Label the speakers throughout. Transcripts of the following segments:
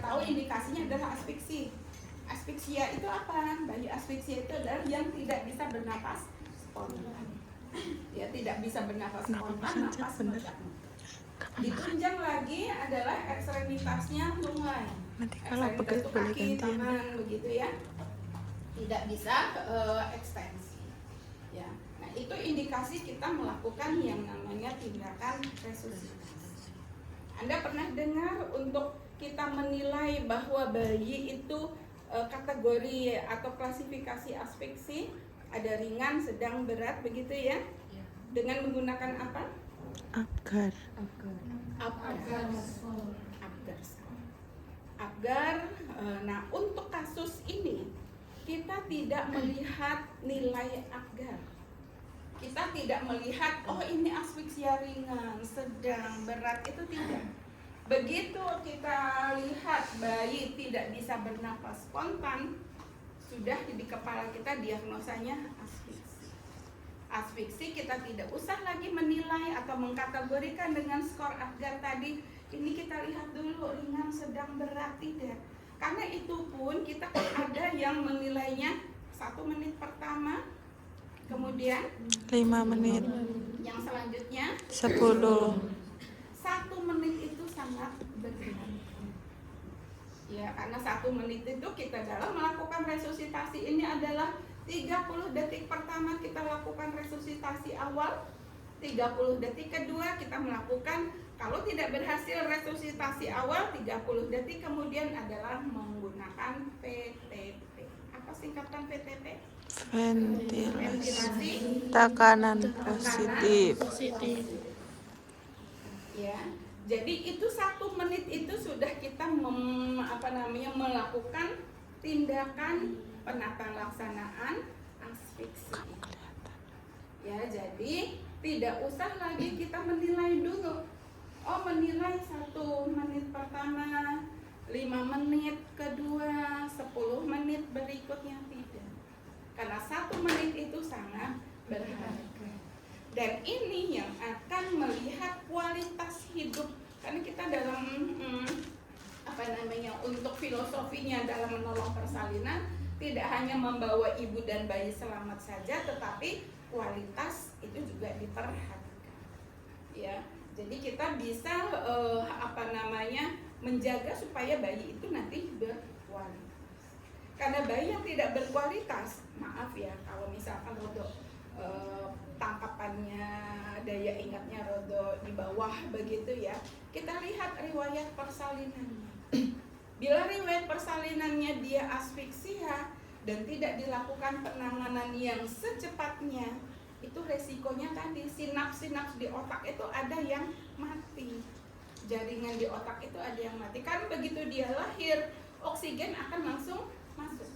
Speaker 1: tahu indikasinya adalah asfiksi. Asfiksia itu apa? Bayi asfiksia itu adalah yang tidak bisa bernapas spontan. Dia tidak bisa bernapas spontan, napas meledak. Ditunjang lagi adalah ekstremitasnya lunglai.
Speaker 2: Nanti kalau
Speaker 1: Ekstremitas
Speaker 2: begitu
Speaker 1: itu
Speaker 2: boleh
Speaker 1: kaki,
Speaker 2: gantian.
Speaker 1: tangan, begitu ya. Tidak bisa ekstensi. Ya. Nah, itu indikasi kita melakukan yang namanya tindakan resusitasi. Anda pernah dengar untuk kita menilai bahwa bayi itu kategori atau klasifikasi asfiksi ada ringan, sedang, berat, begitu ya? Dengan menggunakan apa?
Speaker 2: Apgar.
Speaker 1: Apgar. Nah, untuk kasus ini kita tidak melihat nilai apgar. Kita tidak melihat oh ini asfiksia ringan, sedang, berat, itu tidak. Begitu kita lihat bayi tidak bisa bernapas spontan, sudah di kepala kita diagnosanya asfiksi. Asfiksi kita tidak usah lagi menilai atau mengkategorikan dengan skor Apgar tadi. Ini kita lihat dulu ringan, sedang, berat, tidak. Karena itu pun kita ada yang menilainya 1 menit pertama, kemudian
Speaker 2: 5 menit.
Speaker 1: yang selanjutnya
Speaker 2: 10.
Speaker 1: 1 menit itu sangat berat. Ya, karena 1 menit itu kita dalam melakukan resusitasi ini adalah 30 detik pertama kita lakukan resusitasi awal, 30 detik kedua kita melakukan, kalau tidak berhasil resusitasi awal 30 detik kemudian adalah menggunakan PTP. Apa singkatan PTP?
Speaker 2: Ventilasi tekanan positif.
Speaker 1: Ya, jadi itu 1 menit itu sudah kita melakukan tindakan penata laksanaan asfiksi. Ya, jadi tidak usah lagi kita menilai dulu. Oh, menilai 1 menit pertama, 5 menit kedua, 10 menit berikutnya, tidak. Karena 1 menit itu sangat berharga. Dan ini yang akan melihat kualitas hidup. Karena kita dalam untuk filosofinya dalam menolong persalinan tidak hanya membawa ibu dan bayi selamat saja, tetapi kualitas itu juga diperhatikan. Ya, jadi kita bisa menjaga supaya bayi itu nanti berkualitas. Karena bayi yang tidak berkualitas, maaf ya, kalau misalkan rodok tangkapannya, daya ingatnya rodok di bawah begitu ya, kita lihat riwayat persalinannya. Bila riwayat persalinannya dia asfiksia dan tidak dilakukan penanganan yang secepatnya, itu resikonya tadi sinaps-sinaps di otak itu ada yang mati, jaringan di otak itu ada yang mati. Kan begitu dia lahir, oksigen akan langsung masuk.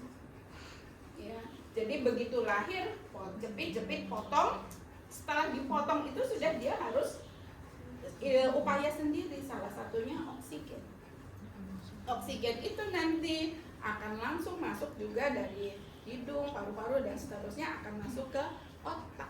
Speaker 1: Ya, jadi begitu lahir, jepit-jepit, potong. Setelah dipotong itu sudah dia harus upaya sendiri, salah satunya oksigen. Oksigen itu nanti akan langsung masuk juga dari hidung, paru-paru dan seterusnya akan masuk ke otak.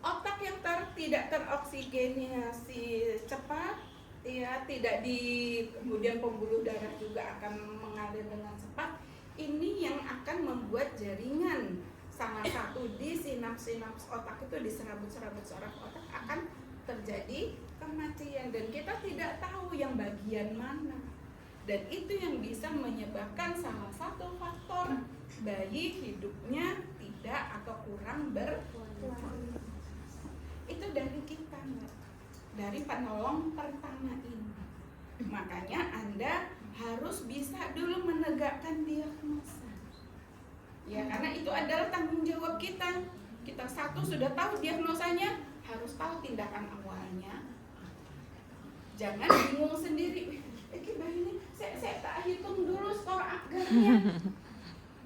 Speaker 1: Otak yang tidak teroksigenasi cepat, ya tidak kemudian pembuluh darah juga akan mengalir dengan cepat. Ini yang akan membuat jaringan salah satu di sinaps-sinaps otak itu, di serabut-serabut saraf otak akan terjadi kematian dan kita tidak tahu yang bagian mana. Dan itu yang bisa menyebabkan salah satu faktor bayi hidupnya tidak atau kurang berkualitas. Itu dari kita, Mbak, dari penolong pertama ini. Makanya Anda harus bisa dulu menegakkan diagnosa. Ya, karena itu adalah tanggung jawab kita. Kita satu sudah tahu diagnosanya, harus tahu tindakan awalnya. Jangan bingung sendiri. Bayi ini saya tak hitung dulu skor Apgarnya.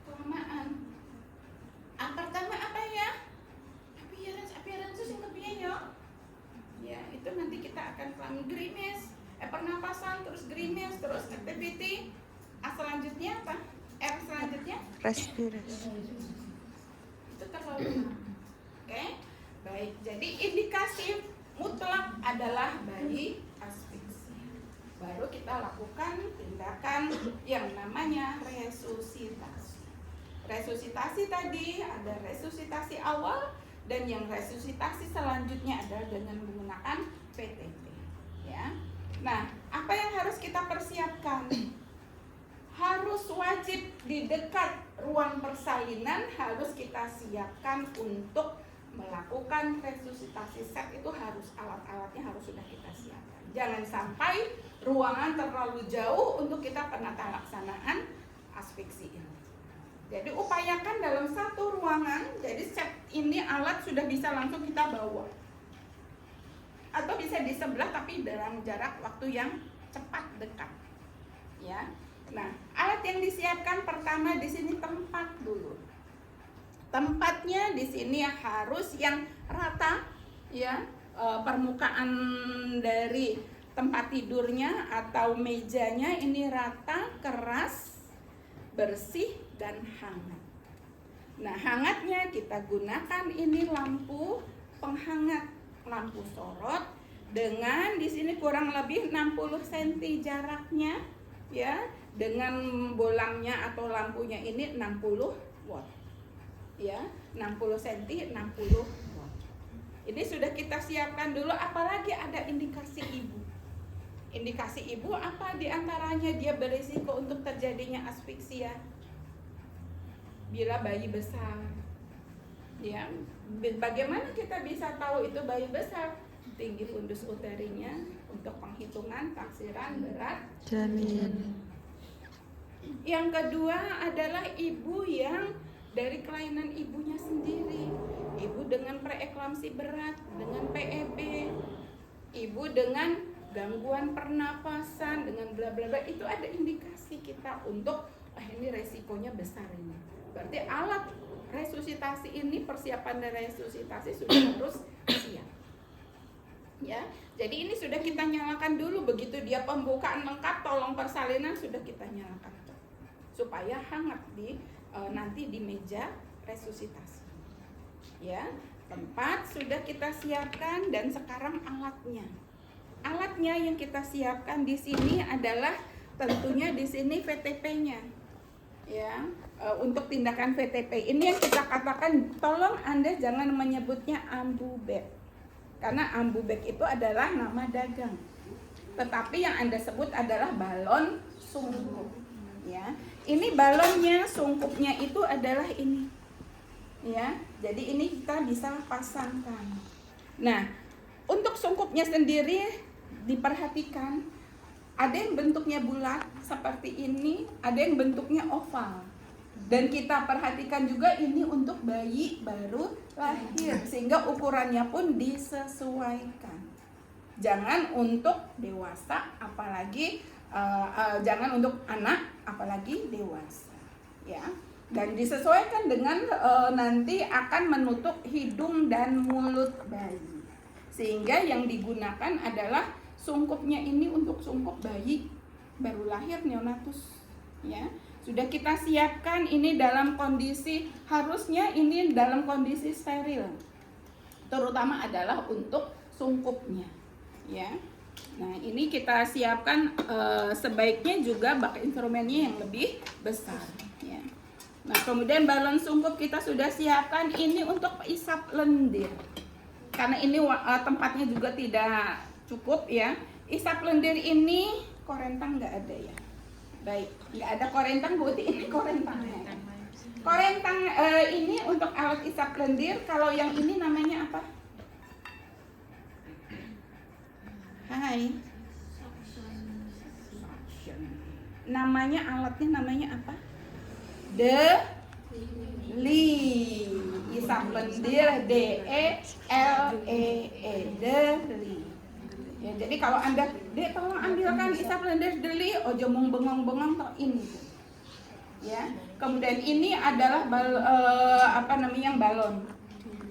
Speaker 1: Kelamaan. Yang pertama apa ya? Appearance sing kepiye yo? Ya, itu nanti kita akan pelan grimace, pernapasan, terus grimace, terus activity. Selanjutnya apa? Selanjutnya
Speaker 2: Respirasi.
Speaker 1: itu terlalu Oke? Baik, jadi indikasi mutlak adalah bayi asfiksia. Baru kita kita lakukan tindakan yang namanya resusitasi. Resusitasi tadi ada resusitasi awal, dan yang resusitasi selanjutnya adalah dengan menggunakan PTP. Ya. Nah, apa yang harus kita persiapkan? Harus wajib di dekat ruang persalinan harus kita siapkan untuk melakukan resusitasi. Set itu harus, alat-alatnya harus sudah kita siapkan. Jangan sampai ruangan terlalu jauh untuk kita penata laksanaan asfiksi ini. Jadi upayakan dalam satu ruangan, jadi set ini alat sudah bisa langsung kita bawa. Atau bisa di sebelah tapi dalam jarak waktu yang cepat dekat. Ya. Nah, alat yang disiapkan pertama di sini tempat dulu. Tempatnya di sini harus yang rata, ya, permukaan dari tempat tidurnya atau mejanya ini rata, keras, bersih dan hangat. Nah, hangatnya kita gunakan ini lampu penghangat, lampu sorot dengan di sini kurang lebih 60 cm jaraknya, ya, dengan bolangnya atau lampunya ini 60 watt. Ya, 60 cm 60 watt. Ini sudah kita siapkan dulu, apalagi ada indikasi ibu. Indikasi ibu apa diantaranya? Dia berisiko untuk terjadinya asfiksia bila bayi besar. Ya, bagaimana kita bisa tahu itu bayi besar? Tinggi fundus uterinya untuk penghitungan taksiran berat
Speaker 2: janin.
Speaker 1: Yang kedua adalah ibu yang dari kelainan ibunya sendiri, ibu dengan preeklamsi berat, dengan PEB, ibu dengan gangguan pernapasan, dengan bla bla bla, itu ada indikasi kita untuk ini resikonya besar ini. Berarti alat resusitasi ini, persiapan dari resusitasi sudah harus siap. Ya, jadi ini sudah kita nyalakan dulu, begitu dia pembukaan lengkap, tolong persalinan sudah kita nyalakan supaya hangat di nanti di meja resusitasi. Ya, tempat sudah kita siapkan dan sekarang alatnya. Alatnya yang kita siapkan di sini adalah tentunya di sini VTP-nya. Ya, untuk tindakan VTP ini yang kita katakan, tolong Anda jangan menyebutnya ambu bag. Karena ambu bag itu adalah nama dagang. Tetapi yang Anda sebut adalah balon sungkup. Ya, ini balonnya, sungkupnya itu adalah ini. Ya, jadi ini kita bisa pasangkan. Nah, untuk sungkupnya sendiri diperhatikan, ada yang bentuknya bulat seperti ini, ada yang bentuknya oval. Dan kita perhatikan juga ini untuk bayi baru lahir, sehingga ukurannya pun disesuaikan. Jangan untuk dewasa, apalagi jangan untuk anak, apalagi dewasa, ya. Dan disesuaikan dengan nanti akan menutup hidung dan mulut bayi, sehingga yang digunakan adalah sungkupnya ini untuk sungkup bayi baru lahir neonatus, ya. Sudah kita siapkan ini dalam kondisi, harusnya ini dalam kondisi steril, terutama adalah untuk sungkupnya, ya. Nah, ini kita siapkan sebaiknya juga bak instrumennya yang lebih besar, ya. Nah, kemudian balon sungkup kita sudah siapkan ini untuk isap lendir. Karena ini tempatnya juga tidak cukup, ya. Isap lendir ini korentang nggak ada, ya. Baik, nggak ada korentang, berarti ini korentangnya. Korentang ini untuk alat isap lendir. Kalau yang ini namanya apa? Hai. Namanya, alatnya namanya apa? Deli. Isap lendir, DELEE, deli. Ya, jadi kalau Anda, Dek tolong ambilkan isap lendir deli, ojo mung bengong-bengong tok ini. Ya. Kemudian ini adalah balon.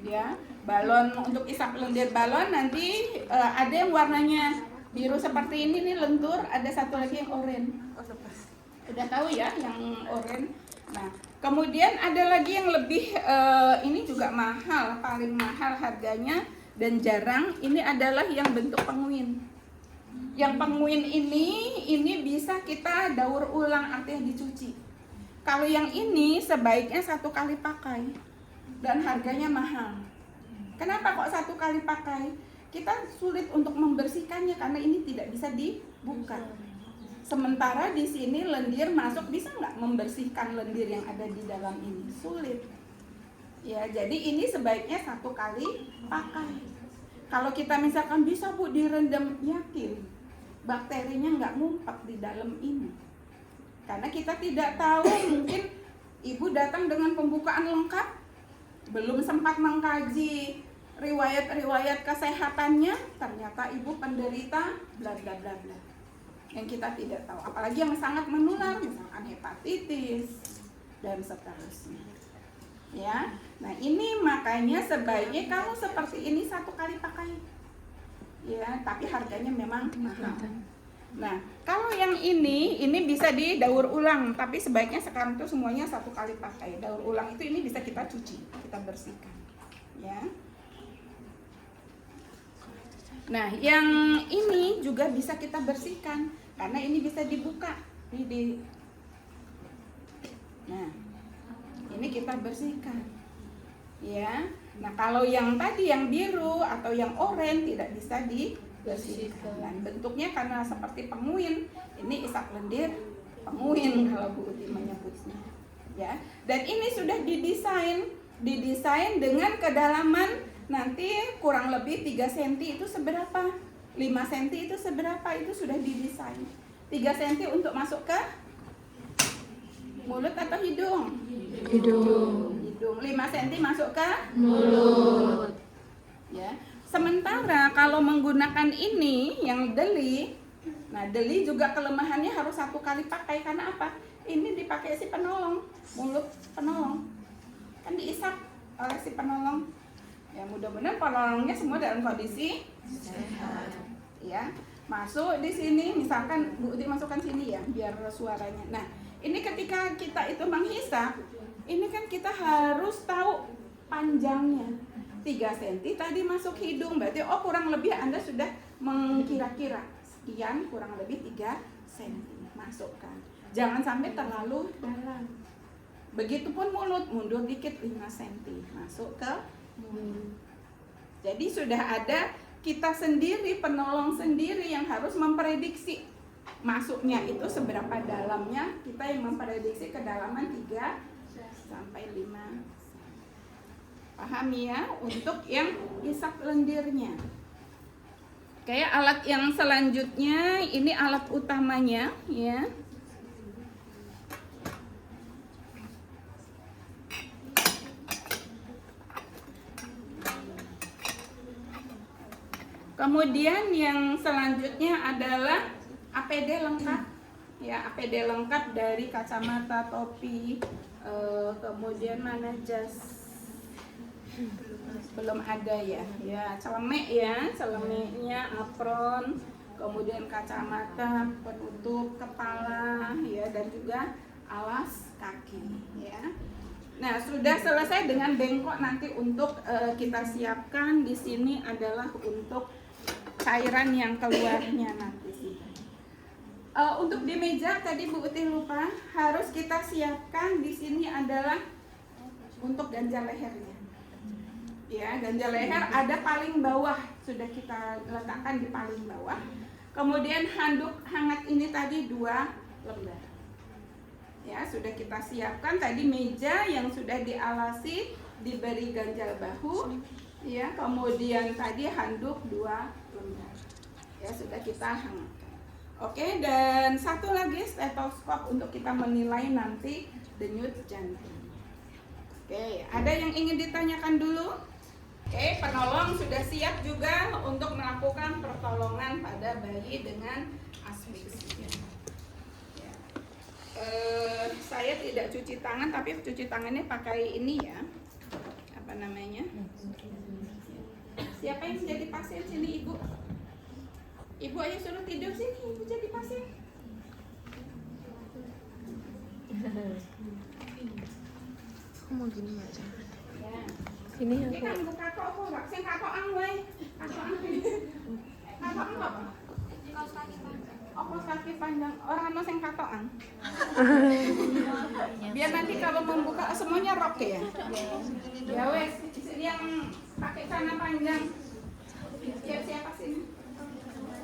Speaker 1: Ya. Balon untuk isap lendir balon nanti ada yang warnanya biru seperti ini nih lentur, ada satu lagi yang oranye. Udah tahu ya yang oranye. Nah, kemudian ada lagi yang lebih ini juga mahal, paling mahal harganya dan jarang, ini adalah yang bentuk penguin. Yang penguin ini bisa kita daur ulang, artinya dicuci. Kalau yang ini sebaiknya 1 kali pakai dan harganya mahal. Kenapa kok 1 kali pakai? Kita sulit untuk membersihkannya karena ini tidak bisa dibuka. Sementara di sini lendir masuk, bisa nggak membersihkan lendir yang ada di dalam ini? Sulit. Ya, jadi ini sebaiknya 1 kali pakai. Kalau kita misalkan bisa Bu direndam, yakin bakterinya nggak ngumpet di dalam ini. Karena kita tidak tahu, mungkin ibu datang dengan pembukaan lengkap, belum sempat mengkaji riwayat-riwayat kesehatannya, ternyata ibu penderita bla bla bla bla. Yang kita tidak tahu, apalagi yang sangat menular, misalkan hepatitis dan seterusnya. Ya, nah ini makanya sebaiknya kalau seperti ini 1 kali pakai. Ya, tapi harganya memang mahal. Nah, kalau yang ini bisa didaur ulang, tapi sebaiknya sekarang itu semuanya 1 kali pakai. Daur ulang itu ini bisa kita cuci, kita bersihkan. Ya. Nah, yang ini juga bisa kita bersihkan karena ini bisa dibuka. Nah, ini kita bersihkan. Ya. Nah, kalau yang tadi yang biru atau yang oranye tidak bisa dibersihkan. Dan bentuknya karena seperti penguin, ini isak lendir penguin kalau Bu Uti menyebutnya. Ya. Dan ini sudah didesain dengan kedalaman nanti kurang lebih 3 cm itu seberapa? 5 cm itu seberapa? Itu sudah didesain. 3 cm untuk masuk ke mulut atau hidung? Hidung. 5 cm masuk ke mulut. Ya. Sementara kalau menggunakan ini yang deli, nah deli juga kelemahannya harus 1 kali pakai karena apa? Ini dipakai si penolong, mulut penolong. Kan diisap oleh si penolong. Ya, mudah-mudahan penolongnya semua dalam kondisi sehat. Ya. Masuk di sini, misalkan Bu Uti masukkan sini ya, biar suaranya. Nah, ini ketika kita itu menghisap, ini kan kita harus tahu panjangnya. 3 cm tadi masuk hidung, berarti kurang lebih Anda sudah mengkira-kira sekian, kurang lebih 3 cm masukkan. Jangan sampai terlalu dalam. Begitupun mulut, mundur dikit 5 cm masuk ke mulut. Jadi sudah ada kita sendiri, penolong sendiri yang harus memprediksi masuknya itu seberapa dalamnya. Kita yang memprediksi kedalaman 3 sampai 5. Paham ya? Untuk yang isap lendirnya. Kayak alat yang selanjutnya, ini alat utamanya ya. Kemudian yang selanjutnya adalah APD lengkap. Ya, APD lengkap dari kacamata, topi, kemudian mana jas? Belum ada ya. Ya, celemek ya, celemeknya, apron, kemudian kacamata, penutup kepala ya, dan juga alas kaki ya. Nah, sudah selesai dengan bengkok, nanti untuk kita siapkan di sini adalah untuk cairan yang keluarnya nanti sih. Untuk di meja tadi Bu Uti lupa, harus kita siapkan di sini adalah untuk ganjal lehernya. Ya, ganjal leher ada paling bawah, sudah kita letakkan di paling bawah. Kemudian handuk hangat ini tadi 2 lembar. Ya, sudah kita siapkan tadi meja yang sudah dialasi, diberi ganjal bahu. Ya, kemudian tadi handuk 2 lembar. Ya, sudah kita hangatkan. Oke, dan satu lagi stetoskop untuk kita menilai nanti denyut jantung. Oke, ada yang ingin ditanyakan dulu? Oke, penolong sudah siap juga untuk melakukan pertolongan pada bayi dengan asfiksia. Ya. Saya tidak cuci tangan, tapi cuci tangannya pakai ini ya. Apa namanya? Siapa yang menjadi pasien sini, Ibu? Ibu ayo suruh tidur sini, Ibu jadi pasien.
Speaker 2: Aku mau gini aja.
Speaker 1: Ya.
Speaker 2: Ini
Speaker 1: Ini kan buka kok, vaksin kakak ang, weh. Kakak ang. Kakak ang kok. kaki panjang orang anu sing katokan. Biar nanti kalau membuka semuanya rok ya. Ya wes, yang pakai celana panjang. Siapa sini?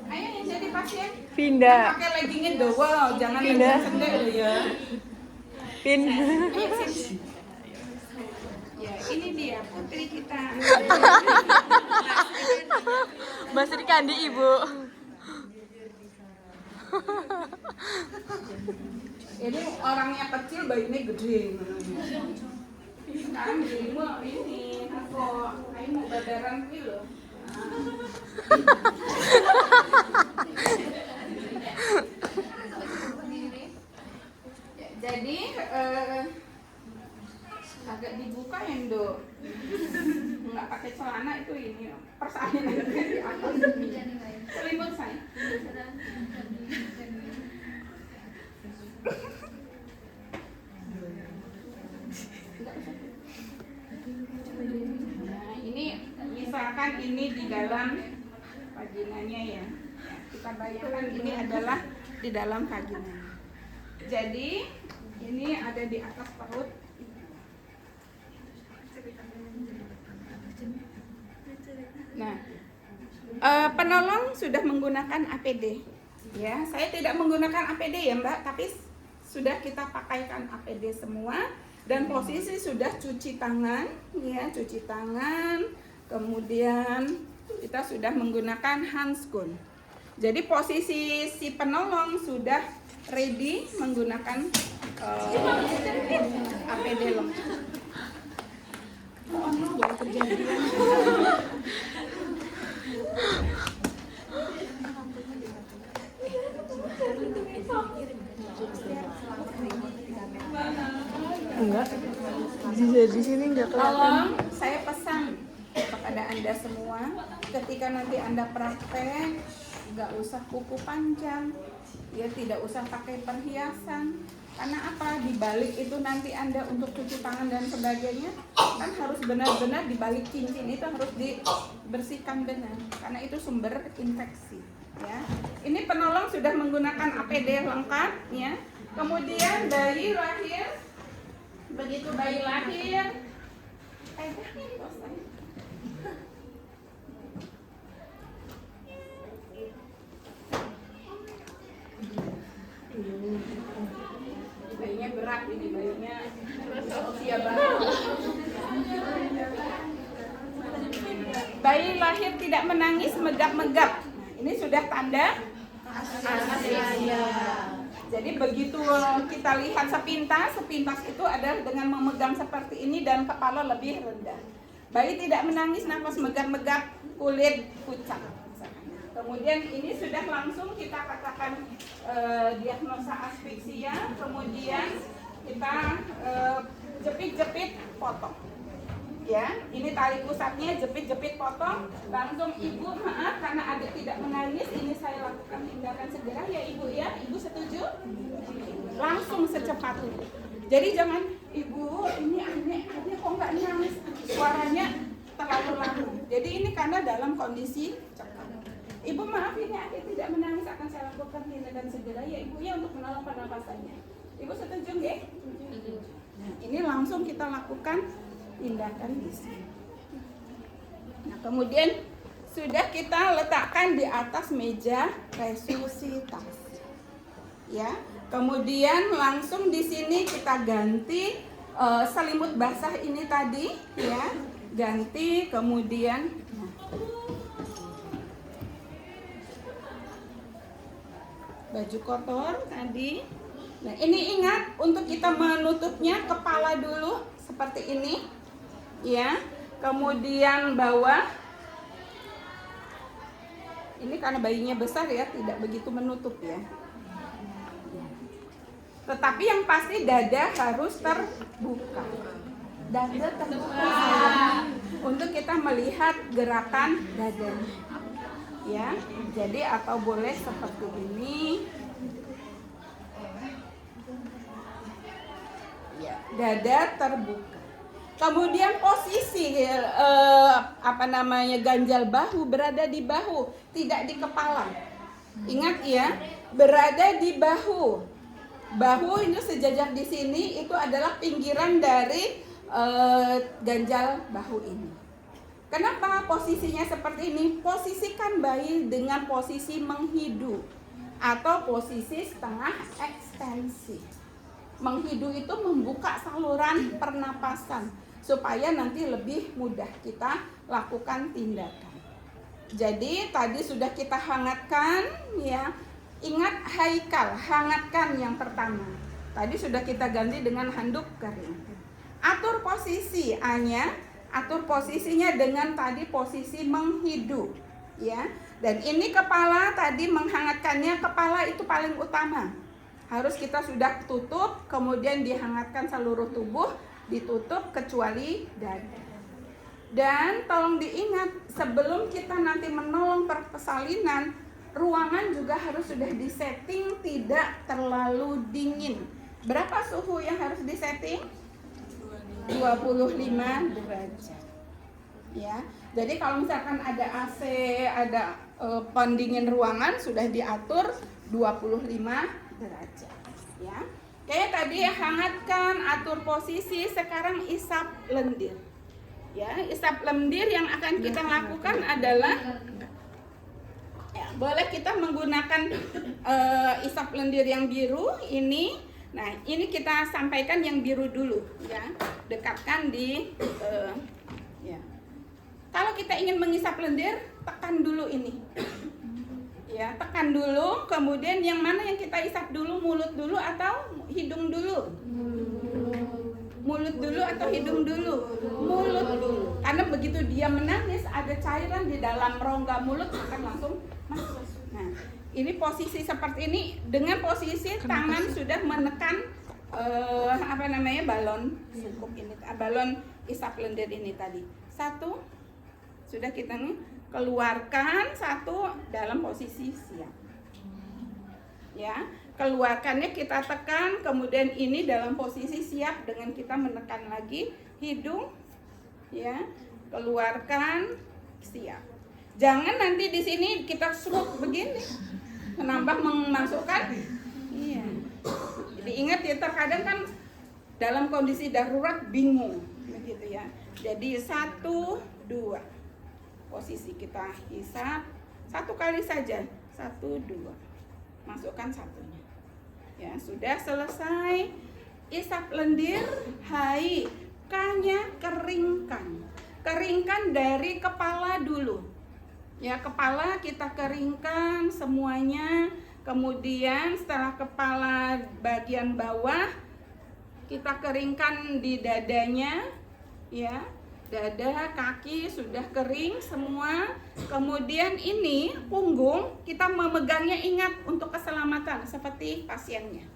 Speaker 1: Ayo yang jadi pasien.
Speaker 2: Pindah.
Speaker 1: Yang pakai leggingnya double, jangan
Speaker 2: Pindah.
Speaker 1: legging sendiri ya.
Speaker 2: Pindah.
Speaker 1: Ayo sini. Ya, ini dia putri kita.
Speaker 2: Mbak Sri Kandi Ibu.
Speaker 1: Ini orangnya kecil, bayinya gede. Sekarang dirimu ini, aku mau babaran dulu. Jadi agak dibuka ya Ndo, nggak pakai celana itu ini persalinan di atas selimut saya. Nah, ini misalkan ini di dalam vaginanya ya. Kita bayangkan ini adalah di dalam vaginanya. Jadi ini ada di atas perut. Nah, penolong sudah menggunakan APD. Ya, saya tidak menggunakan APD ya Mbak, tapi sudah kita pakaikan APD semua dan posisi sudah cuci tangan, ya, cuci tangan. Kemudian kita sudah menggunakan handskun. Jadi posisi si penolong sudah ready menggunakan APD lengkap. Oh, no, baru kejadian.
Speaker 2: Enggak. Di sini enggak kelihatan.
Speaker 1: Tolong saya pesan kepada Anda semua, ketika nanti Anda praktek, nggak usah kuku panjang, ya tidak usah pakai perhiasan. Karena apa? Di balik itu nanti Anda untuk cuci tangan dan sebagainya, kan harus benar-benar di balik cincin itu harus dibersihkan benar, karena itu sumber infeksi. Ya, ini penolong sudah menggunakan APD lengkap, ya. Kemudian bayi lahir, begitu bayi lahir, bayinya berat ini, bayinya usia baru. Bayi lahir tidak menangis, megap-megap. Nah, ini sudah tanda asfiksia. Jadi begitu kita lihat sepintas itu adalah dengan memegang seperti ini dan kepala lebih rendah. Bayi tidak menangis, nafas megap-megap, kulit pucat. Kemudian ini sudah langsung kita katakan diagnosa asfiksia. Kemudian kita jepit-jepit potong. Ya, ini tali pusatnya, jepit-jepit potong. Langsung ibu, maaf karena adik tidak menangis, ini saya lakukan tindakan segera ya ibu ya. Ibu setuju? Langsung secepatnya. Jadi jangan ibu ini adik kok nggak nangis, suaranya terlalu lama. Jadi ini karena dalam kondisi cekam. Ibu maaf ini adik tidak menangis, akan saya lakukan tindakan segera ya ibu ya untuk menolong pernapasannya. Ibu setuju nggak? Nah, ini langsung kita lakukan tindakan di sini. Nah, kemudian sudah kita letakkan di atas meja resusitasi. Ya. Kemudian langsung di sini kita ganti selimut basah ini tadi, ya. Ganti, kemudian baju kotor tadi. Nah, ini ingat untuk kita menutupnya kepala dulu seperti ini. Ya, kemudian bawah ini karena bayinya besar ya tidak begitu menutup ya. Tetapi yang pasti dada harus terbuka. Dada terbuka untuk kita melihat gerakan dada. Ya, jadi atau boleh seperti ini. Ya, dada terbuka. Kemudian posisi ganjal bahu berada di bahu, tidak di kepala. Ingat ya, berada di bahu. Bahu itu sejajar di sini itu adalah pinggiran dari ganjal bahu ini. Kenapa posisinya seperti ini? Posisikan bayi dengan posisi menghidu atau posisi setengah ekstensi. Menghidu itu membuka saluran pernapasan supaya nanti lebih mudah kita lakukan tindakan. Jadi tadi sudah kita hangatkan ya. Ingat haikal, hangatkan yang pertama. Tadi sudah kita ganti dengan handuk kering. Atur posisi A-nya, atur posisinya dengan tadi posisi menghidu ya. Dan ini kepala tadi menghangatkannya, kepala itu paling utama. Harus kita sudah tutup, kemudian dihangatkan seluruh tubuh, ditutup kecuali dada. Dan tolong diingat, sebelum kita nanti menolong persalinan, ruangan juga harus sudah disetting tidak terlalu dingin. Berapa suhu yang harus disetting? 25 derajat. Ya. Jadi kalau misalkan ada AC, ada pendingin ruangan sudah diatur 25 derajat, ya. Kayak tadi hangatkan, atur posisi, sekarang isap lendir. Ya, isap lendir yang akan kita lakukan adalah boleh kita menggunakan isap lendir yang biru ini. Nah, ini kita sampaikan yang biru dulu ya. Dekatkan di ya. Kalau kita ingin mengisap lendir, tekan dulu ini. Ya, tekan dulu, kemudian yang mana yang kita isap dulu, mulut dulu atau hidung dulu? Mulut dulu atau hidung dulu? Mulut dulu. Karena begitu dia menangis, ada cairan di dalam rongga mulut akan langsung masuk. Nah, ini posisi seperti ini dengan posisi tangan sudah menekan balon sukuk ini, balon isap lendir ini tadi. Satu, sudah kita nih keluarkan, satu dalam posisi siap. Ya, keluarkannya kita tekan, kemudian ini dalam posisi siap dengan kita menekan lagi hidung, ya, keluarkan, siap. Jangan nanti di sini kita serut begini, menambah memasukkan, iya. Jadi ingat ya, terkadang kan dalam kondisi darurat bingung, begitu ya. Jadi 1, 2, posisi kita hisap 1 kali saja, 1, 2, masukkan satunya. Ya, sudah selesai. Isap lendir, hai, kanya keringkan. Keringkan dari kepala dulu. Ya, kepala kita keringkan semuanya. Kemudian setelah kepala bagian bawah kita keringkan di dadanya. Ya, dada, kaki sudah kering semua. Kemudian ini punggung kita memegangnya, ingat untuk keselamatan seperti pasiennya.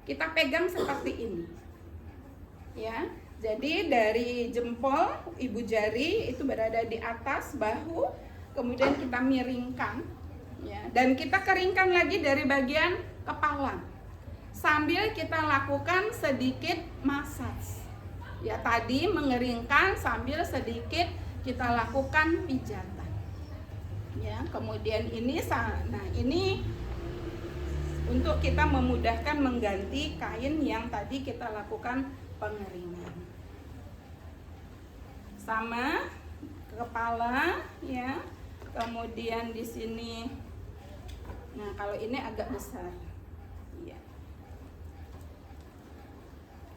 Speaker 1: Kita pegang seperti ini. Ya. Jadi dari jempol ibu jari itu berada di atas bahu, kemudian kita miringkan ya, dan kita keringkan lagi dari bagian kepala. Sambil kita lakukan sedikit massage. Ya, tadi mengeringkan sambil sedikit kita lakukan pijatan. Ya, kemudian ini untuk kita memudahkan mengganti kain yang tadi kita lakukan pengeringan. Sama kepala ya. Kemudian di sini. Nah, kalau ini agak besar. Ya.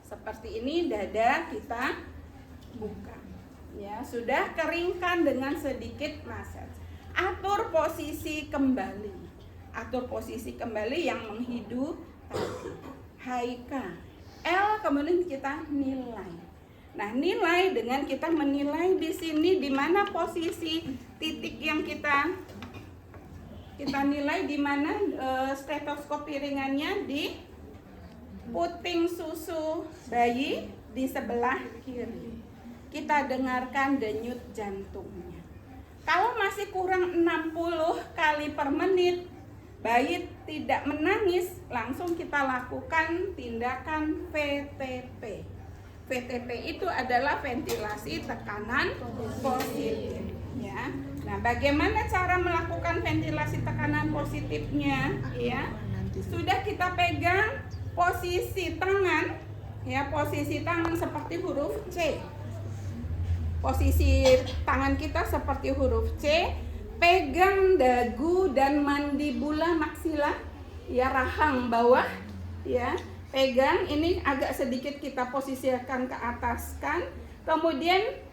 Speaker 1: Seperti ini dada kita buka. Ya, sudah keringkan dengan sedikit massage. Atur posisi kembali. Atur posisi kembali yang menghidu tadi. Haika. L kemudian kita nilai. Nah, nilai dengan kita menilai di sini di mana posisi titik yang kita nilai, di mana stetoskop piringannya di puting susu bayi di sebelah kiri. Kita dengarkan denyut jantungnya. Kalau masih kurang 60 kali per menit, bayi tidak menangis, langsung kita lakukan tindakan VTP. VTP itu adalah ventilasi tekanan positif ya. Nah, bagaimana cara melakukan ventilasi tekanan positifnya ya? Sudah kita pegang posisi tangan, ya, posisi tangan seperti huruf C. Posisi tangan kita seperti huruf C. Pegang dagu dan mandibula maksila, ya, rahang bawah, ya. Pegang ini agak sedikit kita posisikan ke ataskan. Kemudian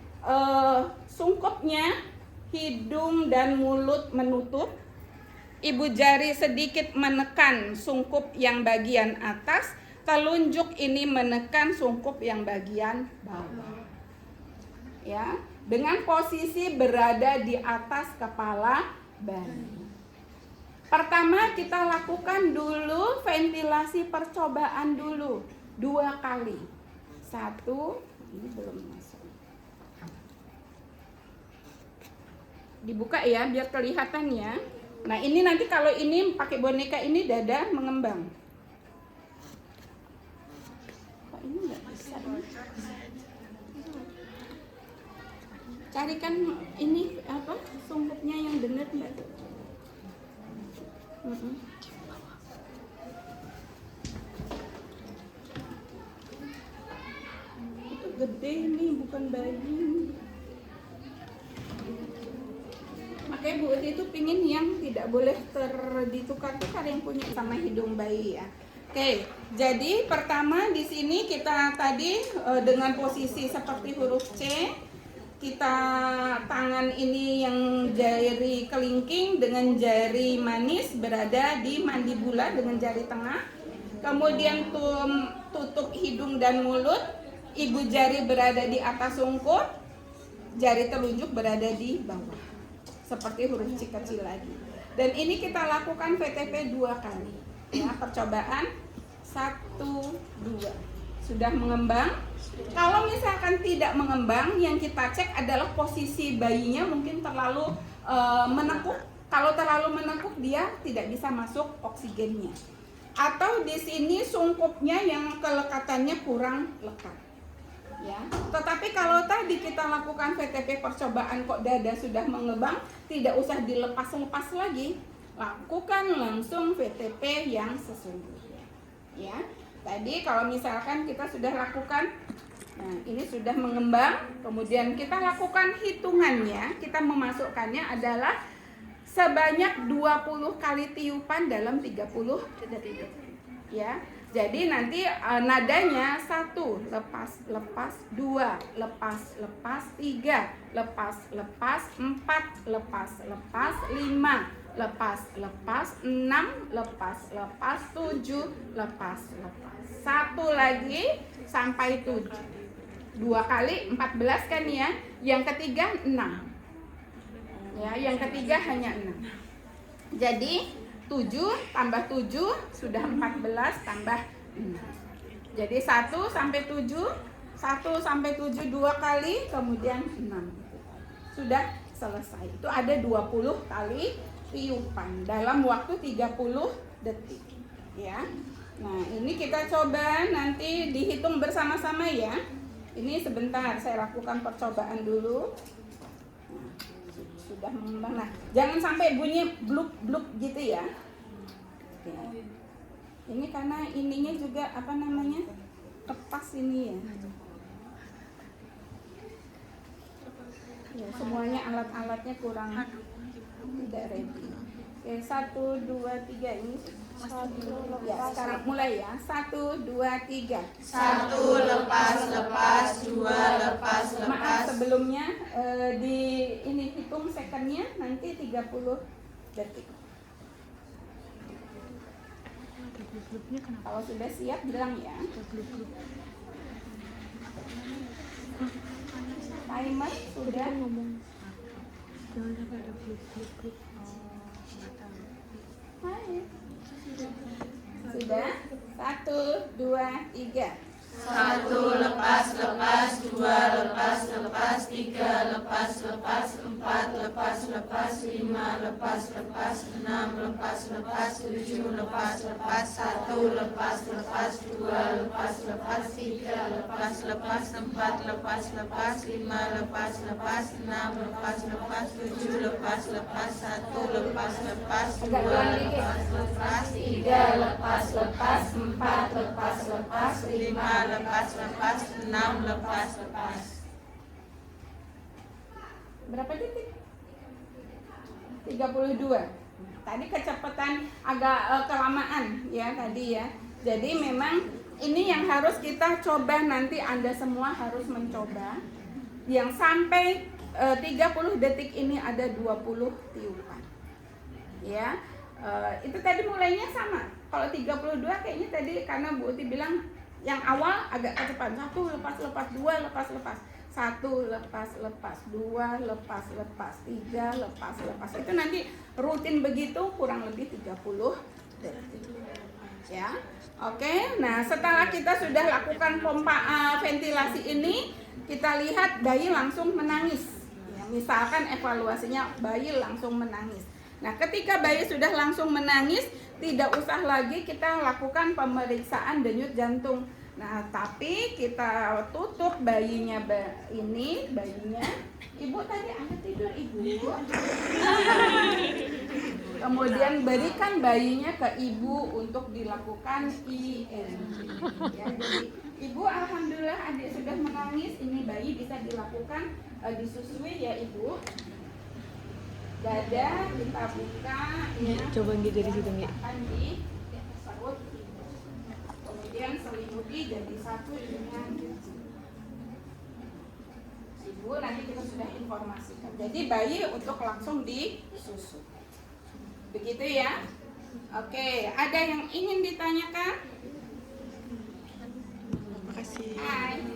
Speaker 1: sungkupnya hidung dan mulut menutup. Ibu jari sedikit menekan sungkup yang bagian atas, telunjuk ini menekan sungkup yang bagian bawah. Ya, dengan posisi berada di atas kepala bayi. Pertama kita lakukan dulu ventilasi percobaan dulu 2 kali. 1, ini belum masuk. Dibuka ya biar kelihatan ya. Nah ini nanti kalau ini pakai boneka ini dada mengembang. Kok ini nggak bisa ini? Carikan ini apa sungkupnya yang benar mbak. Itu gede ini bukan bayi. Makanya Bu Uti itu pingin yang tidak boleh ditukar-tukar yang punya sama hidung bayi ya. Oke, jadi pertama di sini kita tadi dengan posisi seperti huruf C, kita tangan ini yang jari kelingking dengan jari manis berada di mandibula dengan jari tengah. Kemudian tutup hidung dan mulut, ibu jari berada di atas sungkup, jari telunjuk berada di bawah. Seperti huruf C kecil lagi. Dan ini kita lakukan VTP 2 kali. Ya, percobaan 1, 2. Sudah mengembang. Kalau misalkan tidak mengembang, yang kita cek adalah posisi bayinya mungkin terlalu menekuk. Kalau terlalu menekuk dia tidak bisa masuk oksigennya. Atau di sini sungkupnya yang kelekatannya kurang lekat. Ya. Tetapi kalau tadi kita lakukan VTP percobaan kok dada sudah mengembang, tidak usah dilepas-lepas lagi. Lakukan langsung VTP yang sesungguhnya. Ya. Tadi kalau misalkan kita sudah lakukan, nah ini sudah mengembang, kemudian kita lakukan hitungannya, kita memasukkannya adalah sebanyak 20 kali tiupan dalam 30 detik. Ya. Jadi nanti nadanya 1 lepas lepas, 2 lepas lepas, 3 lepas lepas, 4 lepas lepas, 5 lepas lepas, 6 lepas lepas, 7 lepas lepas. 1 lagi sampai 7. 2 kali 14 kan ya. Yang ketiga 6. Ya, yang ketiga hanya 6. Jadi 7 tambah 7 sudah 14 tambah 6. Jadi 1 sampai 7, 1 sampai 7 2 kali, kemudian 6. Sudah selesai. Itu ada 20 kali tiupan dalam waktu 30 detik. Ya. Nah, ini kita coba nanti dihitung bersama-sama ya. Ini sebentar saya lakukan percobaan dulu. Sudah mengembang. Nah, jangan sampai bunyi bluk-bluk gitu ya. Oke. Ini karena ininya juga apa namanya? Kepas ini ya. Ya, semuanya alat-alatnya kurang tidak ready. Oke, 1 2 3 ini. Ya, sekarang mulai ya. 1 2 3.
Speaker 3: 1 lepas lepas, 2 lepas lepas.
Speaker 1: Maaf sebelumnya di ini hitung secondnya nanti 30 detik. Kalau sudah siap bilang ya. Timer sudah.
Speaker 2: Jangan sampai ada bluk-bluk.
Speaker 1: Hai. Sudah. 1 2 3.
Speaker 3: 1 lepas, 2 lepas, 3 lepas, 4 lepas, 5 lepas, 6 lepas, 7 lepas, 1 lepas, 2 lepas, 3 lepas, 4 lepas, 5 lepas, 6 lepas, 7 lepas, 1 lepas, 2 lepas, 3 lepas, 4 lepas, 5 lepas, 6 lepas.
Speaker 1: Berapa detik? 32. Tadi kecepatan agak kelamaan ya tadi ya. Jadi memang ini yang harus kita coba, nanti Anda semua harus mencoba. Yang sampai 30 detik ini ada 20 tiupan. Ya. Itu tadi mulainya sama. Kalau 32 kayaknya tadi karena Bu Uti bilang yang awal agak kecepatan, 1 lepas, 2 lepas. 1 lepas, 2 lepas, 3 lepas. Itu nanti rutin begitu kurang lebih 30 detik. Ya. Oke. Nah, setelah kita sudah lakukan pompa ventilasi ini, kita lihat bayi langsung menangis. Ya, misalkan evaluasinya bayi langsung menangis. Nah, ketika bayi sudah langsung menangis, tidak usah lagi kita lakukan pemeriksaan denyut jantung. Nah, tapi kita tutup bayinya bayinya. Ibu tadi Anda tidur, Ibu. Kemudian berikan bayinya ke Ibu untuk dilakukan IMG. Ya, jadi Ibu alhamdulillah adik sudah menangis, ini bayi bisa dilakukan disusui ya Ibu. Dada kita buka ya.
Speaker 2: Coba Nggi dari situ Nggi.
Speaker 1: Di perut Ibu. Kemudian selimuti jadi satu dengan Ibu, nanti kita sudah informasikan. Jadi bayi untuk langsung disusu. Begitu ya. Oke, ada yang ingin ditanyakan?
Speaker 2: Terima kasih.
Speaker 1: Hai.